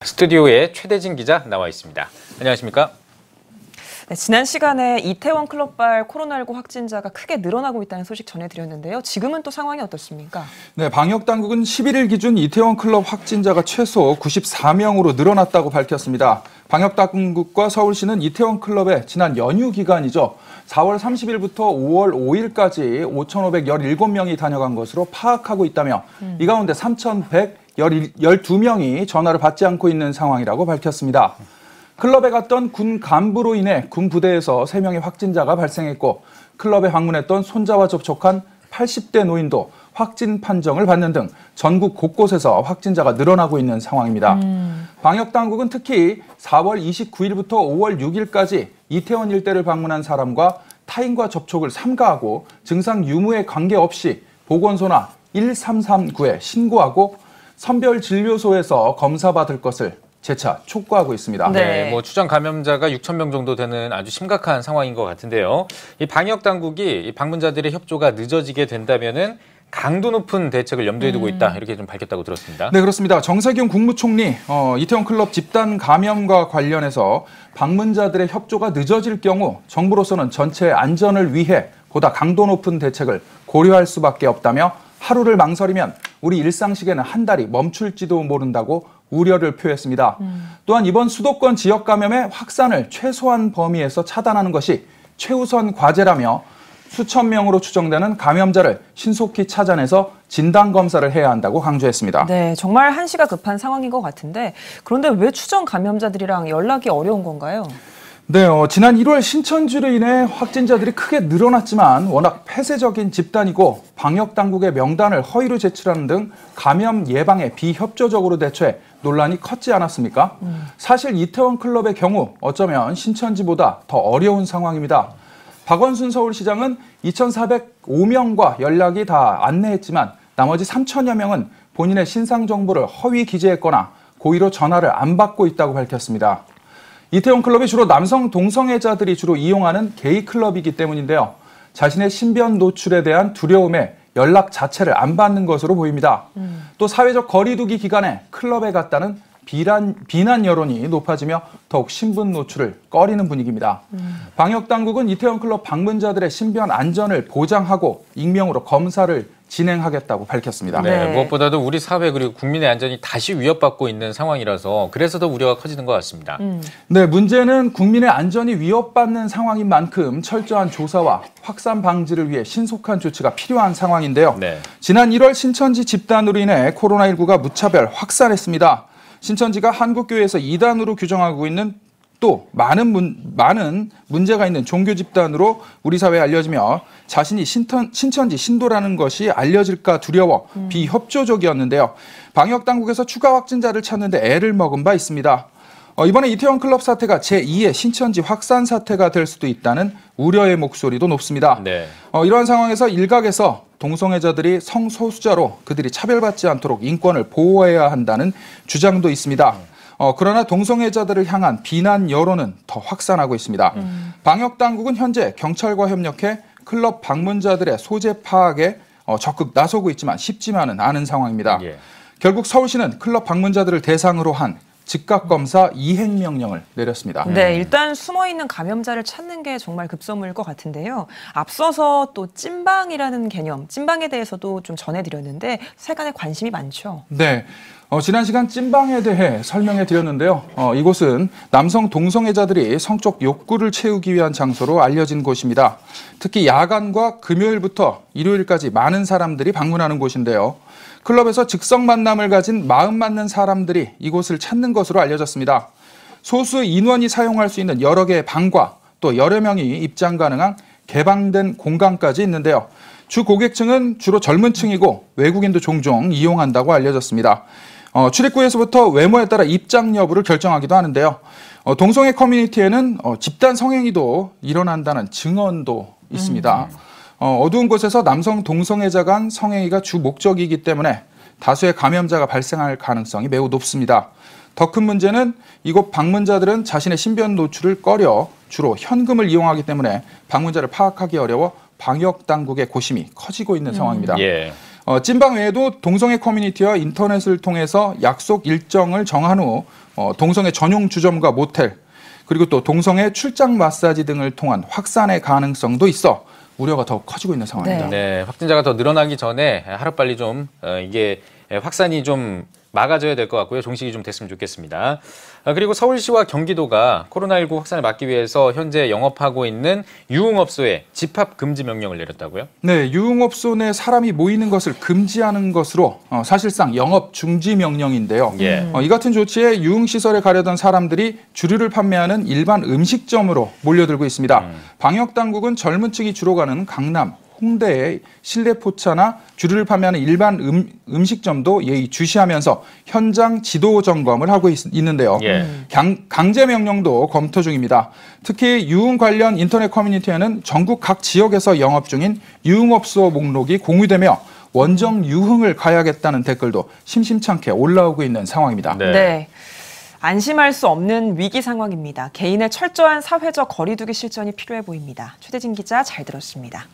스튜디오에 최대진 기자 나와 있습니다. 안녕하십니까? 네, 지난 시간에 이태원 클럽발 코로나19 확진자가 크게 늘어나고 있다는 소식 전해드렸는데요. 지금은 또 상황이 어떻습니까? 네, 방역당국은 11일 기준 이태원 클럽 확진자가 최소 94명으로 늘어났다고 밝혔습니다. 방역당국과 서울시는 이태원 클럽의 지난 연휴 기간이죠. 4월 30일부터 5월 5일까지 5,517명이 다녀간 것으로 파악하고 있다며 이 가운데 3,112명이 전화를 받지 않고 있는 상황이라고 밝혔습니다. 클럽에 갔던 군 간부로 인해 군 부대에서 3명의 확진자가 발생했고 클럽에 방문했던 손자와 접촉한 80대 노인도 확진 판정을 받는 등 전국 곳곳에서 확진자가 늘어나고 있는 상황입니다. 방역당국은 특히 4월 29일부터 5월 6일까지 이태원 일대를 방문한 사람과 타인과 접촉을 삼가하고 증상 유무에 관계없이 보건소나 1339에 신고하고 선별진료소에서 검사받을 것을 재차 촉구하고 있습니다. 네, 추정 감염자가 6,000명 정도 되는 아주 심각한 상황인 것 같은데요. 이 방역 당국이 방문자들의 협조가 늦어지게 된다면은 강도 높은 대책을 염두에 두고 있다 이렇게 좀 밝혔다고 들었습니다. 네, 그렇습니다. 정세균 국무총리 이태원 클럽 집단 감염과 관련해서 방문자들의 협조가 늦어질 경우 정부로서는 전체 안전을 위해 보다 강도 높은 대책을 고려할 수밖에 없다며 하루를 망설이면 우리 일상시계는 한 달이 멈출지도 모른다고 우려를 표했습니다. 또한 이번 수도권 지역 감염의 확산을 최소한 범위에서 차단하는 것이 최우선 과제라며 수천 명으로 추정되는 감염자를 신속히 찾아내서 진단검사를 해야 한다고 강조했습니다. 네, 정말 한시가 급한 상황인 것 같은데 그런데 왜 추정 감염자들이랑 연락이 어려운 건가요? 네, 지난 1월 신천지로 인해 확진자들이 크게 늘어났지만 워낙 폐쇄적인 집단이고 방역당국의 명단을 허위로 제출하는 등 감염 예방에 비협조적으로 대처해 논란이 컸지 않았습니까? 사실 이태원 클럽의 경우 어쩌면 신천지보다 더 어려운 상황입니다. 박원순 서울시장은 2,405명과 연락이 다 안내했지만 나머지 3,000여 명은 본인의 신상 정보를 허위 기재했거나 고의로 전화를 안 받고 있다고 밝혔습니다. 이태원 클럽이 주로 남성 동성애자들이 주로 이용하는 게이 클럽이기 때문인데요. 자신의 신변 노출에 대한 두려움에 연락 자체를 안 받는 것으로 보입니다. 또 사회적 거리두기 기간에 클럽에 갔다는 비난 여론이 높아지며 더욱 신분 노출을 꺼리는 분위기입니다. 방역당국은 이태원 클럽 방문자들의 신변 안전을 보장하고 익명으로 검사를 진행하겠다고 밝혔습니다. 네, 무엇보다도 우리 사회 그리고 국민의 안전이 다시 위협받고 있는 상황이라서 그래서 더 우려가 커지는 것 같습니다. 네, 문제는 국민의 안전이 위협받는 상황인 만큼 철저한 조사와 확산 방지를 위해 신속한 조치가 필요한 상황인데요. 네. 지난 1월 신천지 집단으로 인해 코로나19가 무차별 확산했습니다. 신천지가 한국교회에서 이단으로 규정하고 있는 또 많은 문제가 있는 종교 집단으로 우리 사회에 알려지며 자신이 신천지 신도라는 것이 알려질까 두려워 비협조적이었는데요. 방역당국에서 추가 확진자를 찾는데 애를 먹은 바 있습니다. 이번에 이태원 클럽 사태가 제2의 신천지 확산 사태가 될 수도 있다는 우려의 목소리도 높습니다. 네. 이러한 상황에서 일각에서 동성애자들이 성소수자로 그들이 차별받지 않도록 인권을 보호해야 한다는 주장도 있습니다. 그러나 동성애자들을 향한 비난 여론은 더 확산하고 있습니다. 방역당국은 현재 경찰과 협력해 클럽 방문자들의 소재 파악에 적극 나서고 있지만 쉽지만은 않은 상황입니다. 예. 결국 서울시는 클럽 방문자들을 대상으로 한 즉각검사 이행명령을 내렸습니다. 네, 일단 숨어있는 감염자를 찾는 게 정말 급선무일 것 같은데요. 앞서서 또 찐방이라는 개념, 찐방에 대해서도 좀 전해드렸는데 세간에 관심이 많죠. 네. 지난 시간 찐방에 대해 설명해 드렸는데요. 이곳은 남성 동성애자들이 성적 욕구를 채우기 위한 장소로 알려진 곳입니다. 특히 야간과 금요일부터 일요일까지 많은 사람들이 방문하는 곳인데요. 클럽에서 즉석 만남을 가진 마음 맞는 사람들이 이곳을 찾는 것으로 알려졌습니다. 소수 인원이 사용할 수 있는 여러 개의 방과 또 여러 명이 입장 가능한 개방된 공간까지 있는데요. 주 고객층은 주로 젊은 층이고 외국인도 종종 이용한다고 알려졌습니다. 출입구에서부터 외모에 따라 입장 여부를 결정하기도 하는데요. 동성애 커뮤니티에는 집단 성행위도 일어난다는 증언도 있습니다. 어두운 곳에서 남성 동성애자 간 성행위가 주 목적이기 때문에 다수의 감염자가 발생할 가능성이 매우 높습니다. 더 큰 문제는 이곳 방문자들은 자신의 신변 노출을 꺼려 주로 현금을 이용하기 때문에 방문자를 파악하기 어려워 방역 당국의 고심이 커지고 있는 상황입니다. 예. 찐방 외에도 동성애 커뮤니티와 인터넷을 통해서 약속 일정을 정한 후 동성애 전용 주점과 모텔, 그리고 또 동성애 출장 마사지 등을 통한 확산의 가능성도 있어 우려가 더 커지고 있는 상황입니다. 네, 확진자가 더 늘어나기 전에 하루빨리 좀 이게 확산이 좀 막아져야 될 것 같고요. 종식이 좀 됐으면 좋겠습니다. 그리고 서울시와 경기도가 코로나19 확산을 막기 위해서 현재 영업하고 있는 유흥업소에 집합 금지 명령을 내렸다고요? 네, 유흥업소 내 사람이 모이는 것을 금지하는 것으로 사실상 영업 중지 명령인데요. 예. 이 같은 조치에 유흥시설에 가려던 사람들이 주류를 판매하는 일반 음식점으로 몰려들고 있습니다. 방역당국은 젊은 층이 주로 가는 강남, 홍대의 실내 포차나 주류를 판매하는 일반 음식점도 예의주시하면서 현장 지도 점검을 하고 있는데요. 예. 강제 명령도 검토 중입니다. 특히 유흥 관련 인터넷 커뮤니티에는 전국 각 지역에서 영업 중인 유흥업소 목록이 공유되며 원정 유흥을 가야겠다는 댓글도 심심찮게 올라오고 있는 상황입니다. 네. 안심할 수 없는 위기 상황입니다. 개인의 철저한 사회적 거리두기 실천이 필요해 보입니다. 최대진 기자 잘 들었습니다.